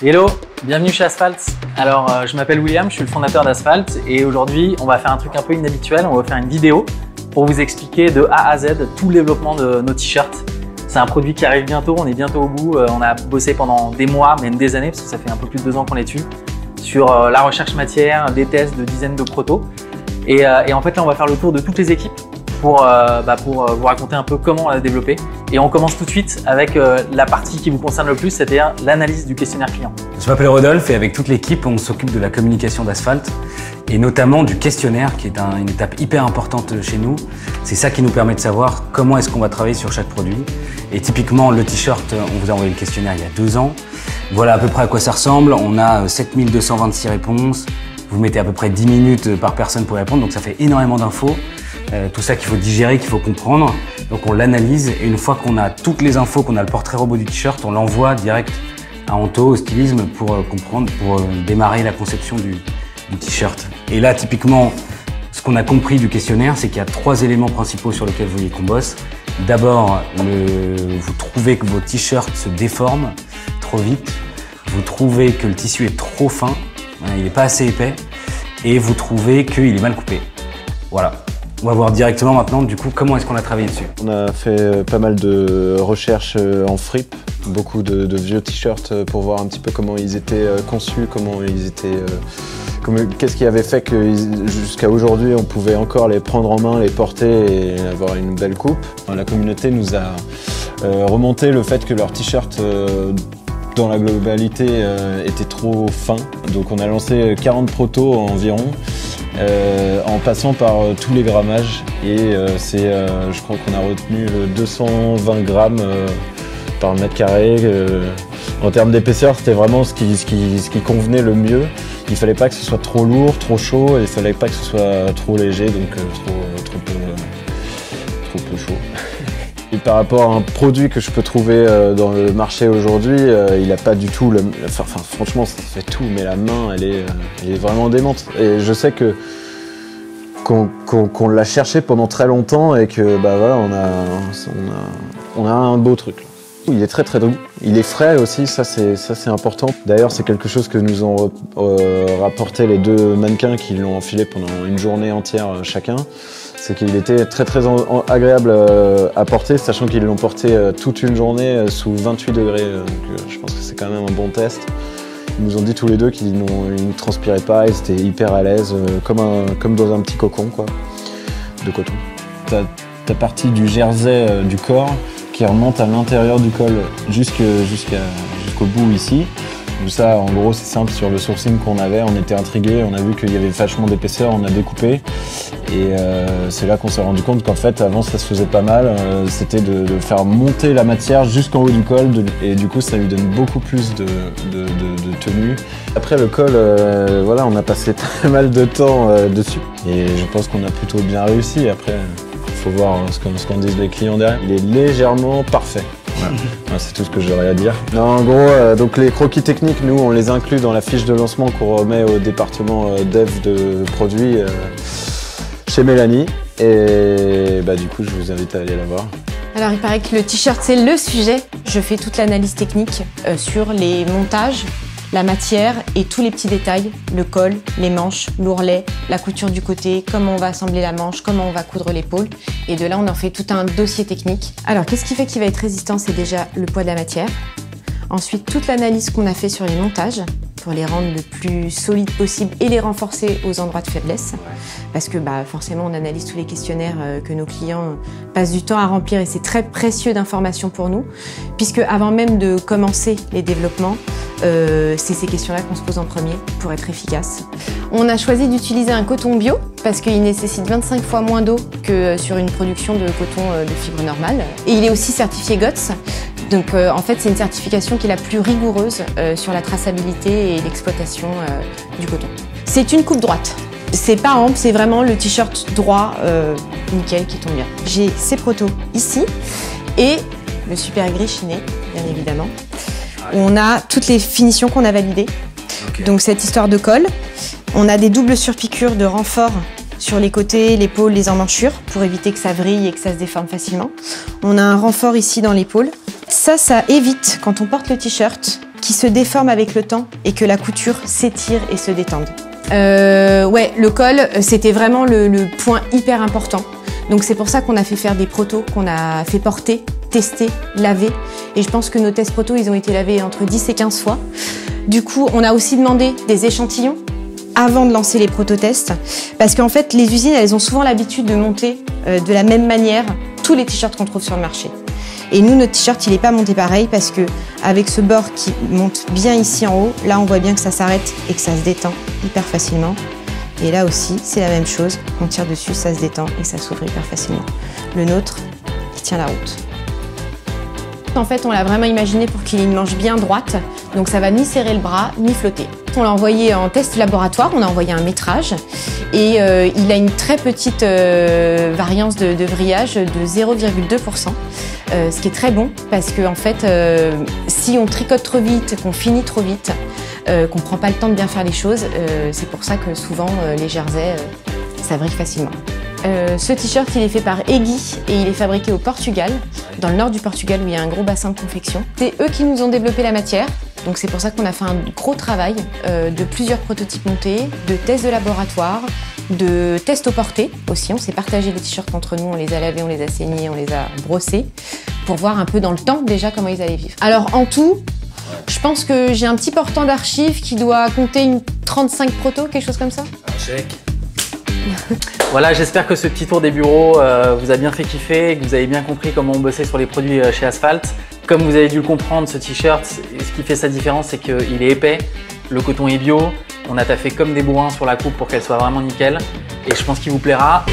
Hello, bienvenue chez Asphalt. Alors, je m'appelle William, je suis le fondateur d'Asphalt et aujourd'hui, on va faire un truc un peu inhabituel. On va faire une vidéo pour vous expliquer de A à Z tout le développement de nos t-shirts. C'est un produit qui arrive bientôt, on est bientôt au bout. On a bossé pendant des mois, même des années, parce que ça fait un peu plus de 2 ans qu'on est dessus, sur la recherche matière, des tests de dizaines de protos. Et en fait, là, on va faire le tour de toutes les équipes pour vous raconter un peu comment on l'a développé. Et on commence tout de suite avec la partie qui vous concerne le plus, c'est-à-dire l'analyse du questionnaire client. Je m'appelle Rodolphe et avec toute l'équipe, on s'occupe de la communication d'Asphalt et notamment du questionnaire qui est une étape hyper importante chez nous. C'est ça qui nous permet de savoir comment est-ce qu'on va travailler sur chaque produit. Et typiquement, le t-shirt, on vous a envoyé le questionnaire il y a 2 ans. Voilà à peu près à quoi ça ressemble. On a 7226 réponses. Vous mettez à peu près 10 minutes par personne pour répondre, donc ça fait énormément d'infos. Tout ça qu'il faut digérer, qu'il faut comprendre. Donc on l'analyse et une fois qu'on a toutes les infos, qu'on a le portrait robot du t-shirt, on l'envoie direct à Anto, au stylisme, pour comprendre, pour démarrer la conception du t-shirt. Et là, typiquement, ce qu'on a compris du questionnaire, c'est qu'il y a 3 éléments principaux sur lesquels vous voulez qu'on bosse. D'abord, vous trouvez que vos t-shirts se déforment trop vite. Vous trouvez que le tissu est trop fin, il n'est pas assez épais. Et vous trouvez qu'il est mal coupé. Voilà. On va voir directement maintenant, du coup, comment est-ce qu'on a travaillé dessus. On a fait pas mal de recherches en fripe, beaucoup de vieux t-shirts pour voir un petit peu comment ils étaient conçus, qu'est-ce qui avait fait que jusqu'à aujourd'hui on pouvait encore les prendre en main, les porter et avoir une belle coupe. La communauté nous a remonté le fait que leurs t-shirts dans la globalité étaient trop fins. Donc on a lancé 40 protos environ. En passant par tous les grammages et je crois qu'on a retenu 220 grammes par mètre carré. En termes d'épaisseur, c'était vraiment ce qui convenait le mieux. Il ne fallait pas que ce soit trop lourd, trop chaud, et il ne fallait pas que ce soit trop léger, donc trop peu chaud. Et par rapport à un produit que je peux trouver dans le marché aujourd'hui, il n'a pas du tout le... Enfin, franchement, ça fait tout, mais la main, elle est vraiment démente. Et je sais qu'on l'a cherché pendant très longtemps et que voilà, on a un beau truc. Il est très très doux. Il est frais aussi, ça c'est important. D'ailleurs, c'est quelque chose que nous ont rapporté les 2 mannequins qui l'ont enfilé pendant une journée entière chacun. C'est qu'il était très très agréable à porter, sachant qu'ils l'ont porté toute une journée sous 28 degrés. Donc je pense que c'est quand même un bon test. Ils nous ont dit tous les deux qu'ils ne transpiraient pas, ils étaient hyper à l'aise, comme dans un petit cocon quoi, de coton. Ta partie du jersey du corps qui remonte à l'intérieur du col jusqu'au bout ici. Ça, en gros, c'est simple, sur le sourcing qu'on avait, on était intrigués, on a vu qu'il y avait vachement d'épaisseur, on a découpé. Et c'est là qu'on s'est rendu compte qu'en fait, avant, ça se faisait pas mal. C'était de faire monter la matière jusqu'en haut du col, et du coup, ça lui donne beaucoup plus de tenue. Après le col, voilà, on a passé très mal de temps dessus. Et je pense qu'on a plutôt bien réussi. Après, il faut voir ce qu'en disent les clients derrière. Il est légèrement parfait. Voilà. C'est tout ce que j'aurais à dire. Non, en gros, donc les croquis techniques, nous, on les inclut dans la fiche de lancement qu'on remet au département dev de produits chez Mélanie. Et du coup, je vous invite à aller la voir. Alors, il paraît que le t-shirt, c'est le sujet. Je fais toute l'analyse technique sur les montages, la matière et tous les petits détails, le col, les manches, l'ourlet, la couture du côté, comment on va assembler la manche, comment on va coudre l'épaule. Et de là, on en fait tout un dossier technique. Alors, qu'est-ce qui fait qu'il va être résistant? C'est déjà le poids de la matière. Ensuite, toute l'analyse qu'on a fait sur les montages pour les rendre le plus solides possible et les renforcer aux endroits de faiblesse. Parce que forcément, on analyse tous les questionnaires que nos clients passent du temps à remplir et c'est très précieux d'informations pour nous. Puisque avant même de commencer les développements, c'est ces questions-là qu'on se pose en premier pour être efficace. On a choisi d'utiliser un coton bio parce qu'il nécessite 25 fois moins d'eau que sur une production de coton de fibre normale. Et il est aussi certifié GOTS. Donc en fait, c'est une certification qui est la plus rigoureuse sur la traçabilité et l'exploitation du coton. C'est une coupe droite. C'est pas ample, c'est vraiment le t-shirt droit, nickel, qui tombe bien. J'ai ces protos ici et le super gris chiné, bien évidemment. On a toutes les finitions qu'on a validées. Okay. Donc cette histoire de col. On a des doubles surpiqûres de renfort sur les côtés, l'épaule, les emmanchures pour éviter que ça vrille et que ça se déforme facilement. On a un renfort ici dans l'épaule. Ça évite, quand on porte le t-shirt, qui se déforment avec le temps et que la couture s'étire et se détende. Ouais, le col, c'était vraiment le point hyper important. Donc c'est pour ça qu'on a fait faire des protos, qu'on a fait porter, tester, laver. Et je pense que nos tests protos, ils ont été lavés entre 10 et 15 fois. Du coup, on a aussi demandé des échantillons avant de lancer les prototests. Parce qu'en fait, les usines, elles ont souvent l'habitude de monter de la même manière tous les t-shirts qu'on trouve sur le marché. Et nous, notre t-shirt, il n'est pas monté pareil parce que avec ce bord qui monte bien ici en haut, là, on voit bien que ça s'arrête et que ça se détend hyper facilement. Et là aussi, c'est la même chose. On tire dessus, ça se détend et ça s'ouvre hyper facilement. Le nôtre, il tient la route. En fait, on l'a vraiment imaginé pour qu'il ait une manche bien droite, donc ça va ni serrer le bras, ni flotter. On l'a envoyé en test laboratoire, on a envoyé un métrage et il a une très petite variance de vrillage de 0,2%, ce qui est très bon parce que en fait, si on tricote trop vite, qu'on finit trop vite, qu'on ne prend pas le temps de bien faire les choses, c'est pour ça que souvent les jerseys, ça vrille facilement. Ce t-shirt, il est fait par Eggy et il est fabriqué au Portugal, dans le nord du Portugal où il y a un gros bassin de confection. C'est eux qui nous ont développé la matière, donc c'est pour ça qu'on a fait un gros travail de plusieurs prototypes montés, de tests de laboratoire, de tests au porté aussi. On s'est partagé les t-shirts entre nous, on les a lavés, on les a saignés, on les a brossés pour voir un peu dans le temps déjà comment ils allaient vivre. Alors en tout, je pense que j'ai un petit portant d'archives qui doit compter une 35 protos, quelque chose comme ça. Check. Voilà, j'espère que ce petit tour des bureaux vous a bien fait kiffer et que vous avez bien compris comment on bossait sur les produits chez Asphalt. Comme vous avez dû le comprendre, ce t-shirt, ce qui fait sa différence, c'est qu'il est épais, le coton est bio, on a taffé comme des bourrins sur la coupe pour qu'elle soit vraiment nickel et je pense qu'il vous plaira.